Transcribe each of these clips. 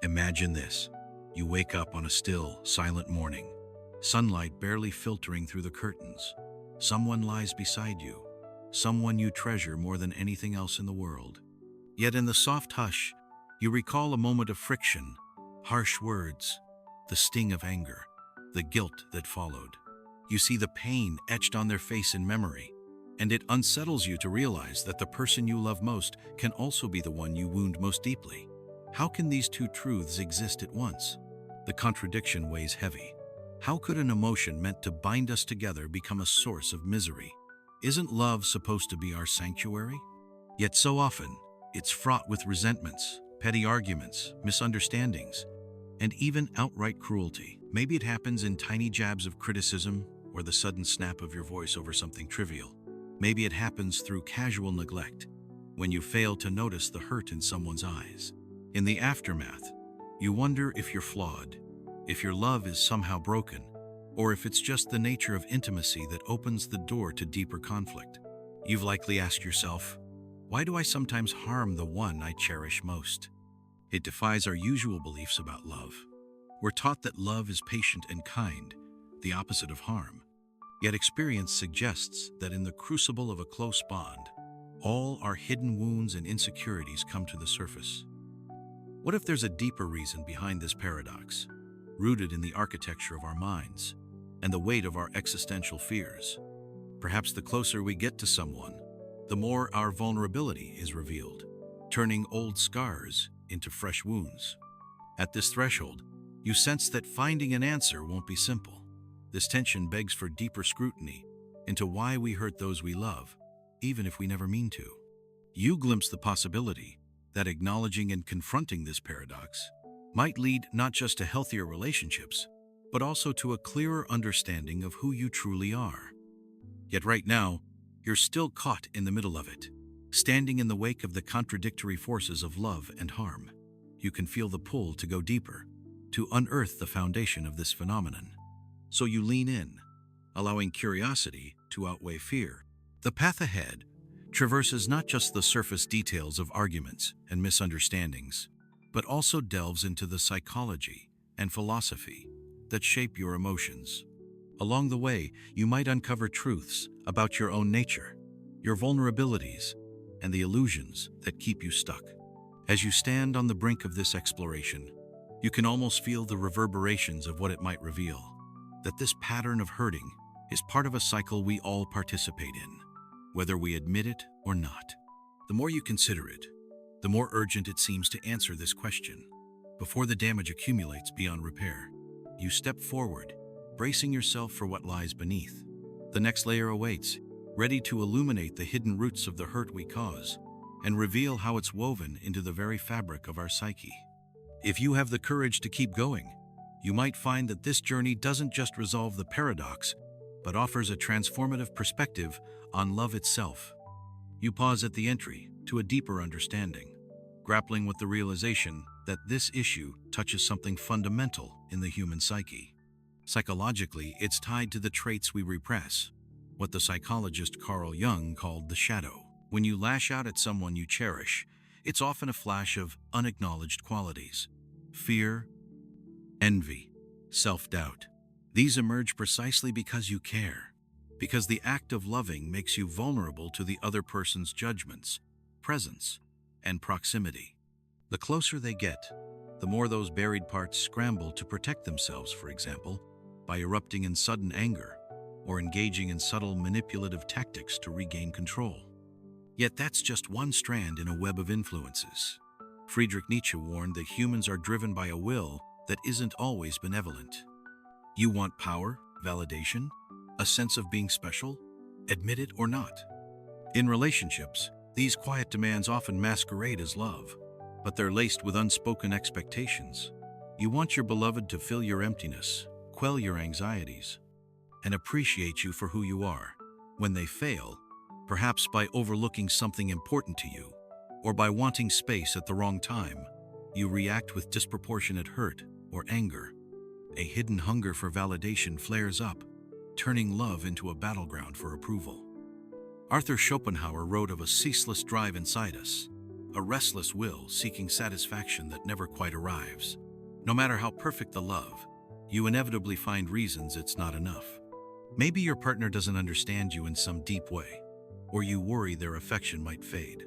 Imagine this. You wake up on a still, silent morning, sunlight barely filtering through the curtains. Someone lies beside you, someone you treasure more than anything else in the world. Yet in the soft hush, you recall a moment of friction, harsh words, the sting of anger, the guilt that followed. You see the pain etched on their face in memory, and it unsettles you to realize that the person you love most can also be the one you wound most deeply. How can these two truths exist at once? The contradiction weighs heavy. How could an emotion meant to bind us together become a source of misery? Isn't love supposed to be our sanctuary? Yet so often, it's fraught with resentments, petty arguments, misunderstandings, and even outright cruelty. Maybe it happens in tiny jabs of criticism or the sudden snap of your voice over something trivial. Maybe it happens through casual neglect, when you fail to notice the hurt in someone's eyes. In the aftermath, you wonder if you're flawed, if your love is somehow broken, or if it's just the nature of intimacy that opens the door to deeper conflict. You've likely asked yourself, why do I sometimes harm the one I cherish most? It defies our usual beliefs about love. We're taught that love is patient and kind, the opposite of harm. Yet experience suggests that in the crucible of a close bond, all our hidden wounds and insecurities come to the surface. What if there's a deeper reason behind this paradox, rooted in the architecture of our minds and the weight of our existential fears? Perhaps the closer we get to someone, the more our vulnerability is revealed, turning old scars into fresh wounds. At this threshold, you sense that finding an answer won't be simple. This tension begs for deeper scrutiny into why we hurt those we love, even if we never mean to. You glimpse the possibility that acknowledging and confronting this paradox might lead not just to healthier relationships, but also to a clearer understanding of who you truly are. Yet right now, you're still caught in the middle of it, standing in the wake of the contradictory forces of love and harm. You can feel the pull to go deeper, to unearth the foundation of this phenomenon. So you lean in, allowing curiosity to outweigh fear. The path ahead traverses not just the surface details of arguments and misunderstandings, but also delves into the psychology and philosophy that shape your emotions. Along the way, you might uncover truths about your own nature, your vulnerabilities, and the illusions that keep you stuck. As you stand on the brink of this exploration, you can almost feel the reverberations of what it might reveal, that this pattern of hurting is part of a cycle we all participate in, whether we admit it or not. The more you consider it, the more urgent it seems to answer this question. Before the damage accumulates beyond repair, you step forward, bracing yourself for what lies beneath. The next layer awaits, ready to illuminate the hidden roots of the hurt we cause and reveal how it's woven into the very fabric of our psyche. If you have the courage to keep going, you might find that this journey doesn't just resolve the paradox, but offers a transformative perspective on love itself. You pause at the entry to a deeper understanding, grappling with the realization that this issue touches something fundamental in the human psyche. Psychologically, it's tied to the traits we repress, what the psychologist Carl Jung called the shadow. When you lash out at someone you cherish, it's often a flash of unacknowledged qualities: fear, envy, self-doubt. These emerge precisely because you care, because the act of loving makes you vulnerable to the other person's judgments, presence, and proximity. The closer they get, the more those buried parts scramble to protect themselves, for example, by erupting in sudden anger or engaging in subtle manipulative tactics to regain control. Yet that's just one strand in a web of influences. Friedrich Nietzsche warned that humans are driven by a will that isn't always benevolent. You want power, validation, a sense of being special, admit it or not. In relationships, these quiet demands often masquerade as love, but they're laced with unspoken expectations. You want your beloved to fill your emptiness, quell your anxieties, and appreciate you for who you are. When they fail, perhaps by overlooking something important to you, or by wanting space at the wrong time, you react with disproportionate hurt or anger. A hidden hunger for validation flares up, turning love into a battleground for approval. Arthur Schopenhauer wrote of a ceaseless drive inside us, a restless will seeking satisfaction that never quite arrives. No matter how perfect the love, you inevitably find reasons it's not enough. Maybe your partner doesn't understand you in some deep way, or you worry their affection might fade.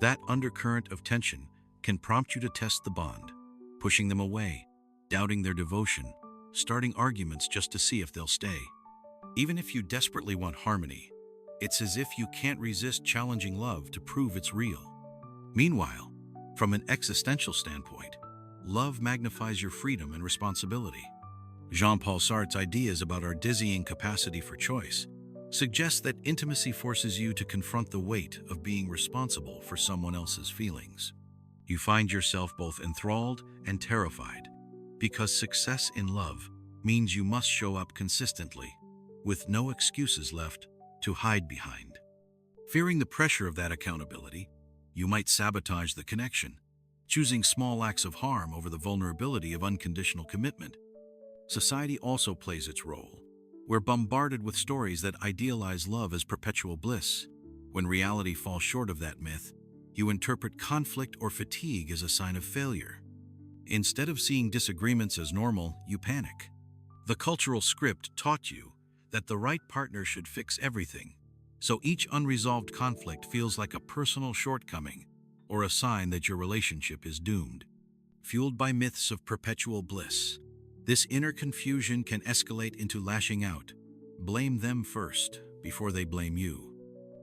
That undercurrent of tension can prompt you to test the bond, pushing them away, doubting their devotion, starting arguments just to see if they'll stay. Even if you desperately want harmony, it's as if you can't resist challenging love to prove it's real. Meanwhile, from an existential standpoint, love magnifies your freedom and responsibility. Jean-Paul Sartre's ideas about our dizzying capacity for choice suggest that intimacy forces you to confront the weight of being responsible for someone else's feelings. You find yourself both enthralled and terrified, because success in love means you must show up consistently, with no excuses left to hide behind. Fearing the pressure of that accountability, you might sabotage the connection, choosing small acts of harm over the vulnerability of unconditional commitment. Society also plays its role. We're bombarded with stories that idealize love as perpetual bliss. When reality falls short of that myth, you interpret conflict or fatigue as a sign of failure. Instead of seeing disagreements as normal, you panic. The cultural script taught you that the right partner should fix everything, so each unresolved conflict feels like a personal shortcoming or a sign that your relationship is doomed. Fueled by myths of perpetual bliss, this inner confusion can escalate into lashing out. Blame them first, before they blame you.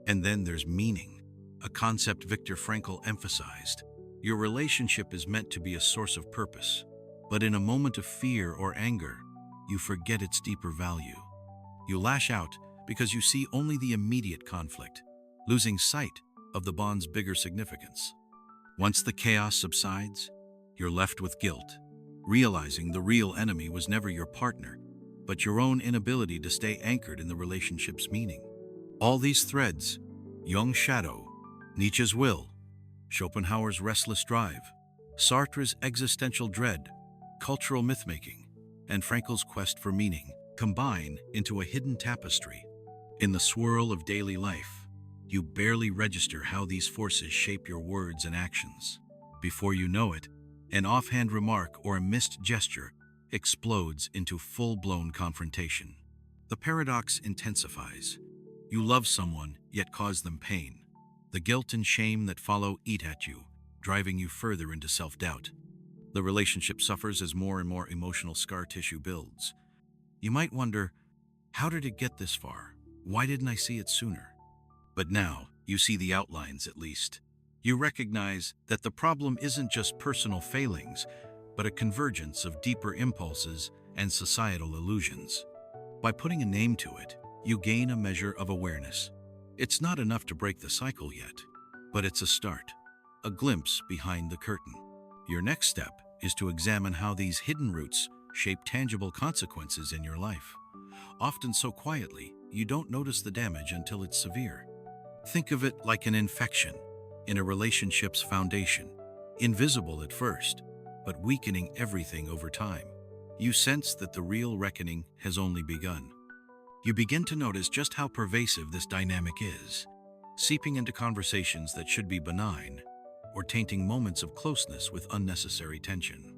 And then there's meaning, a concept Viktor Frankl emphasized. Your relationship is meant to be a source of purpose, but in a moment of fear or anger, you forget its deeper value. You lash out because you see only the immediate conflict, losing sight of the bond's bigger significance. Once the chaos subsides, you're left with guilt, realizing the real enemy was never your partner, but your own inability to stay anchored in the relationship's meaning. All these threads, Jung's shadow, Nietzsche's will, Schopenhauer's restless drive, Sartre's existential dread, cultural mythmaking, and Frankl's quest for meaning, combine into a hidden tapestry. In the swirl of daily life, you barely register how these forces shape your words and actions. Before you know it, an offhand remark or a missed gesture explodes into full-blown confrontation. The paradox intensifies. You love someone, yet cause them pain. The guilt and shame that follow eat at you, driving you further into self-doubt. The relationship suffers as more and more emotional scar tissue builds. You might wonder, how did it get this far? Why didn't I see it sooner? But now, you see the outlines at least. You recognize that the problem isn't just personal failings, but a convergence of deeper impulses and societal illusions. By putting a name to it, you gain a measure of awareness. It's not enough to break the cycle yet, but it's a start, a glimpse behind the curtain. Your next step is to examine how these hidden roots shape tangible consequences in your life. Often so quietly, you don't notice the damage until it's severe. Think of it like an infection in a relationship's foundation, invisible at first, but weakening everything over time. You sense that the real reckoning has only begun. You begin to notice just how pervasive this dynamic is, seeping into conversations that should be benign, or tainting moments of closeness with unnecessary tension.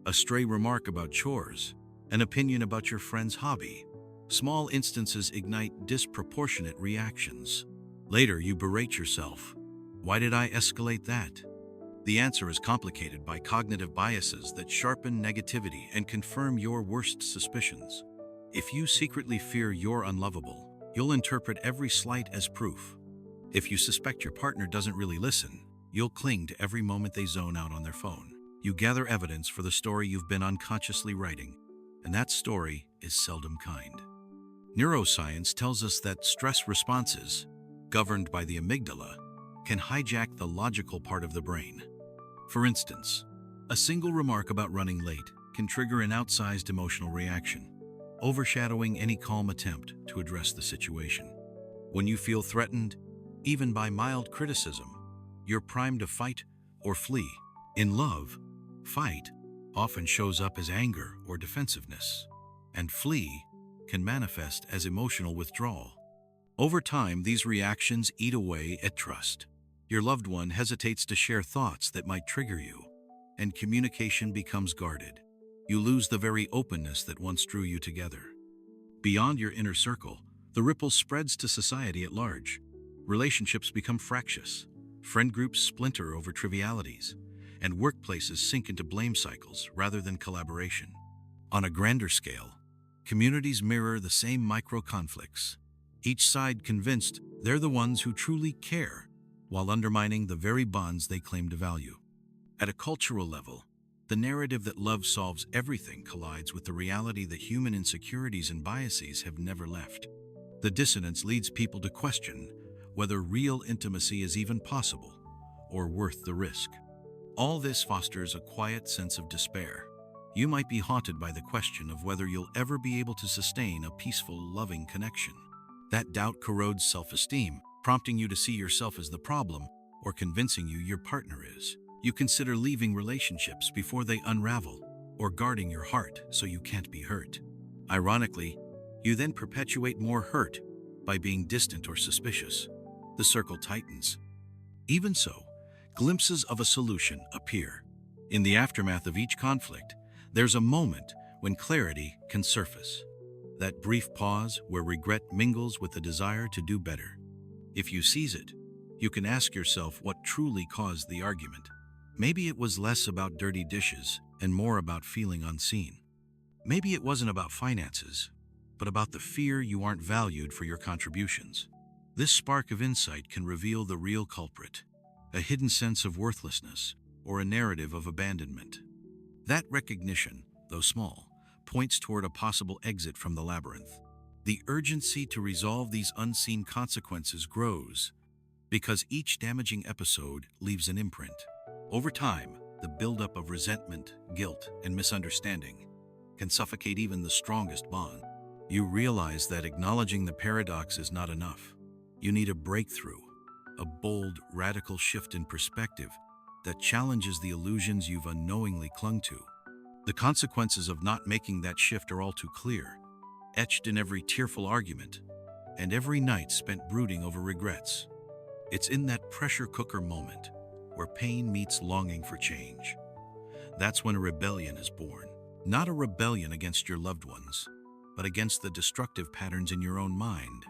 A stray remark about chores, an opinion about your friend's hobby. Small instances ignite disproportionate reactions. Later, you berate yourself. Why did I escalate that? The answer is complicated by cognitive biases that sharpen negativity and confirm your worst suspicions. If you secretly fear you're unlovable, you'll interpret every slight as proof. If you suspect your partner doesn't really listen, you'll cling to every moment they zone out on their phone. You gather evidence for the story you've been unconsciously writing, and that story is seldom kind. Neuroscience tells us that stress responses, governed by the amygdala, can hijack the logical part of the brain. For instance, a single remark about running late can trigger an outsized emotional reaction, overshadowing any calm attempt to address the situation. When you feel threatened, even by mild criticism, you're primed to fight or flee. In love, fight often shows up as anger or defensiveness, and flee can manifest as emotional withdrawal. Over time, these reactions eat away at trust. Your loved one hesitates to share thoughts that might trigger you, and communication becomes guarded. You lose the very openness that once drew you together. Beyond your inner circle, the ripple spreads to society at large. Relationships become fractious, friend groups splinter over trivialities, and workplaces sink into blame cycles rather than collaboration. On a grander scale, communities mirror the same micro-conflicts, each side convinced they're the ones who truly care, while undermining the very bonds they claim to value. At a cultural level, the narrative that love solves everything collides with the reality that human insecurities and biases have never left. The dissonance leads people to question whether real intimacy is even possible or worth the risk. All this fosters a quiet sense of despair. You might be haunted by the question of whether you'll ever be able to sustain a peaceful, loving connection. That doubt corrodes self-esteem, prompting you to see yourself as the problem or convincing you your partner is. You consider leaving relationships before they unravel or guarding your heart so you can't be hurt. Ironically, you then perpetuate more hurt by being distant or suspicious. The circle tightens. Even so, glimpses of a solution appear. In the aftermath of each conflict, there's a moment when clarity can surface. That brief pause where regret mingles with the desire to do better. If you seize it, you can ask yourself what truly caused the argument. Maybe it was less about dirty dishes and more about feeling unseen. Maybe it wasn't about finances, but about the fear you aren't valued for your contributions. This spark of insight can reveal the real culprit, a hidden sense of worthlessness or a narrative of abandonment. That recognition, though small, points toward a possible exit from the labyrinth. The urgency to resolve these unseen consequences grows because each damaging episode leaves an imprint. Over time, the buildup of resentment, guilt, and misunderstanding can suffocate even the strongest bond. You realize that acknowledging the paradox is not enough. You need a breakthrough, a bold, radical shift in perspective that challenges the illusions you've unknowingly clung to. The consequences of not making that shift are all too clear, etched in every tearful argument and every night spent brooding over regrets. It's in that pressure cooker moment where pain meets longing for change. That's when a rebellion is born. Not a rebellion against your loved ones, but against the destructive patterns in your own mind.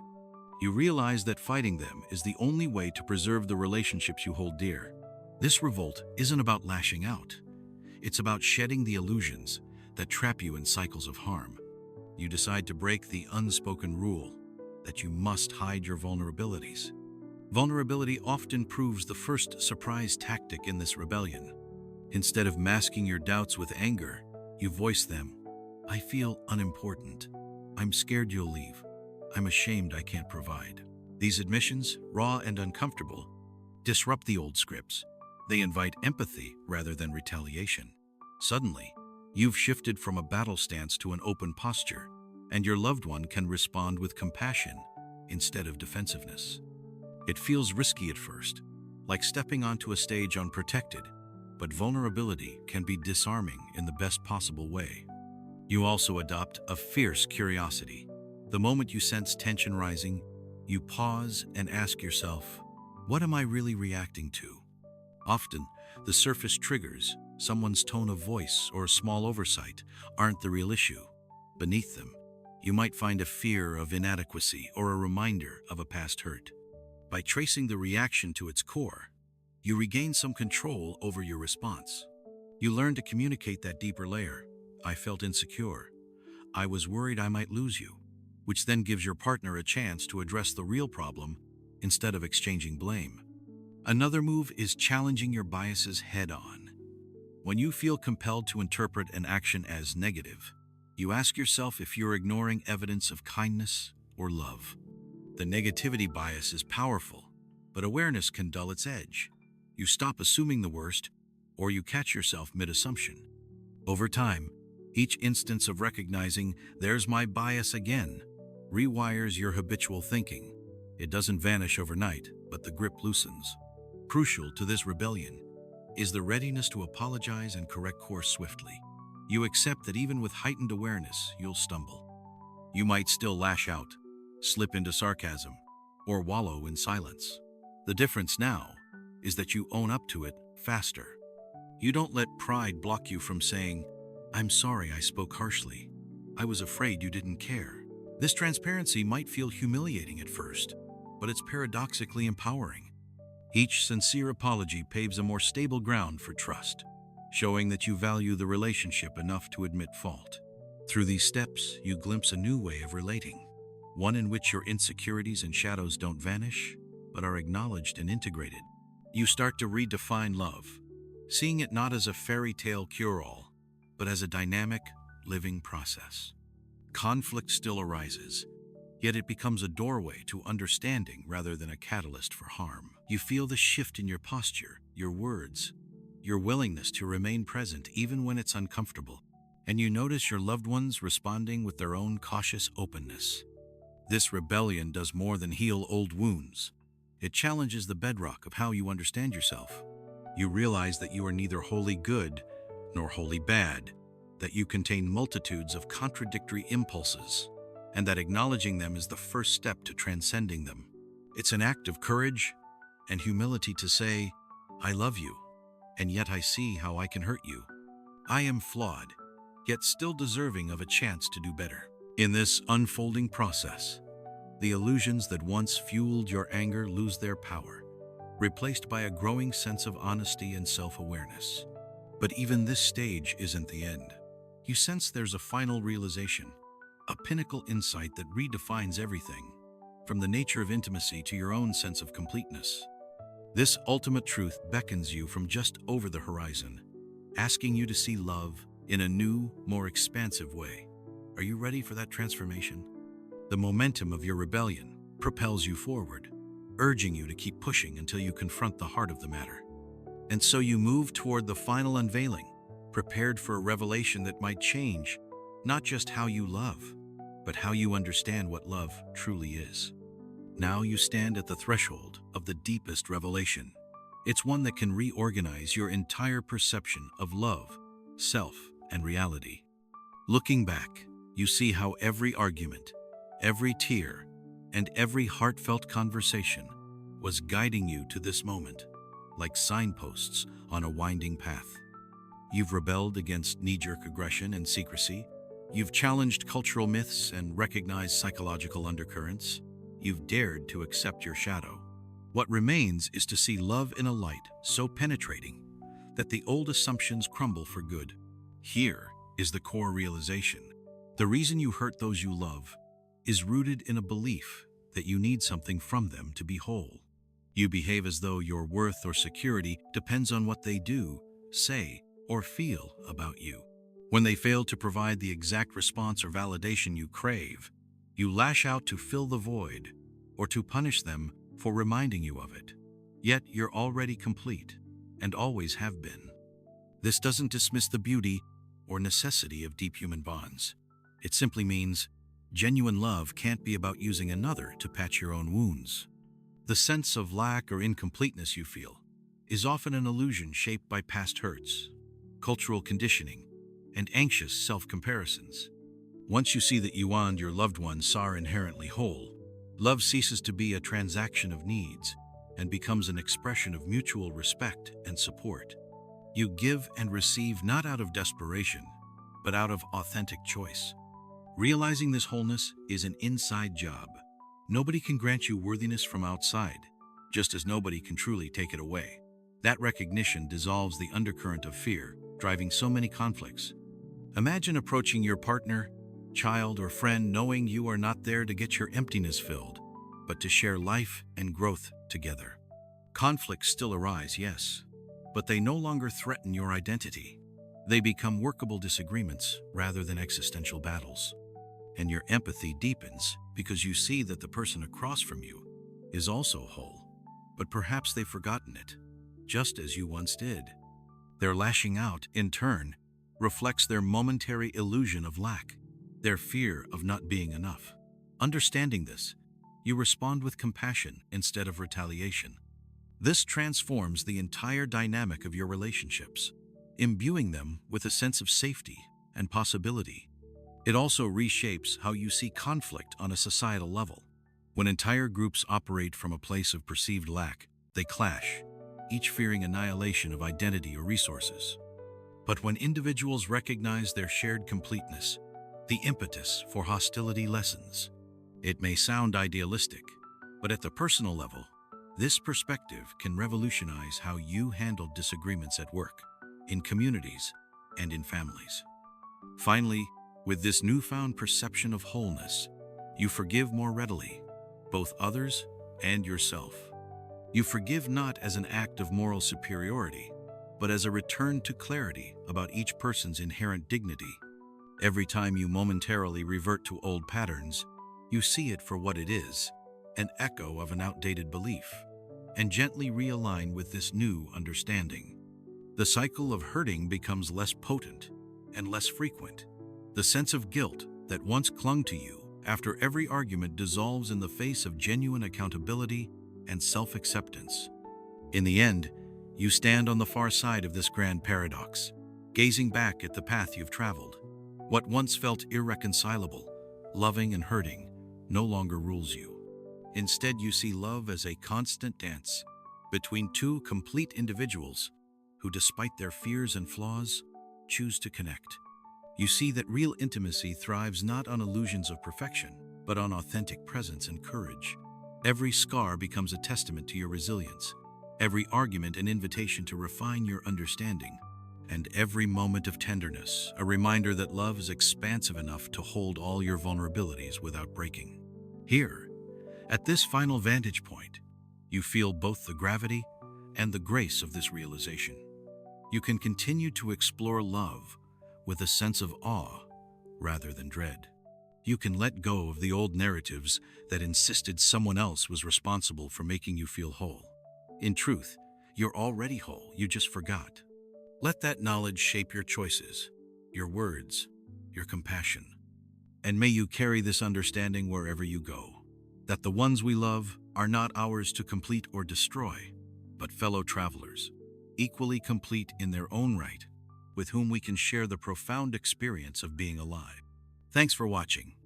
You realize that fighting them is the only way to preserve the relationships you hold dear. This revolt isn't about lashing out. It's about shedding the illusions that trap you in cycles of harm. You decide to break the unspoken rule that you must hide your vulnerabilities. Vulnerability often proves the first surprise tactic in this rebellion. Instead of masking your doubts with anger, you voice them. I feel unimportant. I'm scared you'll leave. I'm ashamed I can't provide. These admissions, raw and uncomfortable, disrupt the old scripts. They invite empathy rather than retaliation. Suddenly, you've shifted from a battle stance to an open posture, and your loved one can respond with compassion instead of defensiveness. It feels risky at first, like stepping onto a stage unprotected, but vulnerability can be disarming in the best possible way. You also adopt a fierce curiosity. The moment you sense tension rising, you pause and ask yourself, what am I really reacting to? Often, the surface triggers, someone's tone of voice or a small oversight, aren't the real issue. Beneath them, you might find a fear of inadequacy or a reminder of a past hurt. By tracing the reaction to its core, you regain some control over your response. You learn to communicate that deeper layer. I felt insecure. I was worried I might lose you, which then gives your partner a chance to address the real problem instead of exchanging blame. Another move is challenging your biases head-on. When you feel compelled to interpret an action as negative, you ask yourself if you're ignoring evidence of kindness or love. The negativity bias is powerful, but awareness can dull its edge. You stop assuming the worst, or you catch yourself mid-assumption. Over time, each instance of recognizing there's my bias again rewires your habitual thinking. It doesn't vanish overnight, but the grip loosens. Crucial to this rebellion is the readiness to apologize and correct course swiftly. You accept that even with heightened awareness, you'll stumble. You might still lash out, slip into sarcasm, or wallow in silence. The difference now is that you own up to it faster. You don't let pride block you from saying, "I'm sorry I spoke harshly. I was afraid you didn't care." This transparency might feel humiliating at first, but it's paradoxically empowering. Each sincere apology paves a more stable ground for trust, showing that you value the relationship enough to admit fault. Through these steps, you glimpse a new way of relating, one in which your insecurities and shadows don't vanish, but are acknowledged and integrated. You start to redefine love, seeing it not as a fairy tale cure-all, but as a dynamic, living process. Conflict still arises, yet it becomes a doorway to understanding rather than a catalyst for harm. You feel the shift in your posture, your words, your willingness to remain present even when it's uncomfortable, and you notice your loved ones responding with their own cautious openness. This rebellion does more than heal old wounds. It challenges the bedrock of how you understand yourself. You realize that you are neither wholly good nor wholly bad, that you contain multitudes of contradictory impulses, and that acknowledging them is the first step to transcending them. It's an act of courage and humility to say, "I love you, and yet I see how I can hurt you. I am flawed, yet still deserving of a chance to do better." In this unfolding process, the illusions that once fueled your anger lose their power, replaced by a growing sense of honesty and self-awareness. But even this stage isn't the end. You sense there's a final realization, a pinnacle insight that redefines everything, from the nature of intimacy to your own sense of completeness. This ultimate truth beckons you from just over the horizon, asking you to see love in a new, more expansive way. Are you ready for that transformation? The momentum of your rebellion propels you forward, urging you to keep pushing until you confront the heart of the matter. And so you move toward the final unveiling, prepared for a revelation that might change not just how you love, but how you understand what love truly is. Now you stand at the threshold of the deepest revelation. It's one that can reorganize your entire perception of love, self, and reality. Looking back, you see how every argument, every tear, and every heartfelt conversation was guiding you to this moment, like signposts on a winding path. You've rebelled against knee-jerk aggression and secrecy. You've challenged cultural myths and recognized psychological undercurrents. You've dared to accept your shadow. What remains is to see love in a light so penetrating that the old assumptions crumble for good. Here is the core realization. The reason you hurt those you love is rooted in a belief that you need something from them to be whole. You behave as though your worth or security depends on what they do, say, or feel about you. When they fail to provide the exact response or validation you crave, you lash out to fill the void or to punish them for reminding you of it. Yet you're already complete and always have been. This doesn't dismiss the beauty or necessity of deep human bonds. It simply means genuine love can't be about using another to patch your own wounds. The sense of lack or incompleteness you feel is often an illusion shaped by past hurts, cultural conditioning, and anxious self-comparisons. Once you see that you and your loved ones are inherently whole, love ceases to be a transaction of needs and becomes an expression of mutual respect and support. You give and receive not out of desperation, but out of authentic choice. Realizing this wholeness is an inside job. Nobody can grant you worthiness from outside, just as nobody can truly take it away. That recognition dissolves the undercurrent of fear, driving so many conflicts. Imagine approaching your partner, child, or friend knowing you are not there to get your emptiness filled, but to share life and growth together. Conflicts still arise, yes, but they no longer threaten your identity. They become workable disagreements rather than existential battles. And your empathy deepens because you see that the person across from you is also whole, but perhaps they've forgotten it, just as you once did. Their lashing out, in turn, reflects their momentary illusion of lack, their fear of not being enough. Understanding this, you respond with compassion instead of retaliation. This transforms the entire dynamic of your relationships, imbuing them with a sense of safety and possibility. It also reshapes how you see conflict on a societal level. When entire groups operate from a place of perceived lack, they clash. each fearing annihilation of identity or resources. But when individuals recognize their shared completeness, the impetus for hostility lessens. It may sound idealistic, but at the personal level, this perspective can revolutionize how you handle disagreements at work, in communities, and in families. Finally, with this newfound perception of wholeness, you forgive more readily, both others and yourself. You forgive not as an act of moral superiority, but as a return to clarity about each person's inherent dignity. Every time you momentarily revert to old patterns, you see it for what it is, an echo of an outdated belief, and gently realign with this new understanding. The cycle of hurting becomes less potent and less frequent. The sense of guilt that once clung to you after every argument dissolves in the face of genuine accountability and self-acceptance. In the end, you stand on the far side of this grand paradox, gazing back at the path you've traveled. What once felt irreconcilable, loving and hurting, no longer rules you. Instead, you see love as a constant dance between two complete individuals who, despite their fears and flaws, choose to connect. You see that real intimacy thrives not on illusions of perfection, but on authentic presence and courage. Every scar becomes a testament to your resilience, every argument an invitation to refine your understanding, and every moment of tenderness a reminder that love is expansive enough to hold all your vulnerabilities without breaking. Here, at this final vantage point, you feel both the gravity and the grace of this realization. You can continue to explore love with a sense of awe rather than dread. You can let go of the old narratives that insisted someone else was responsible for making you feel whole. In truth, you're already whole, you just forgot. Let that knowledge shape your choices, your words, your compassion. And may you carry this understanding wherever you go, that the ones we love are not ours to complete or destroy, but fellow travelers, equally complete in their own right, with whom we can share the profound experience of being alive. Thanks for watching.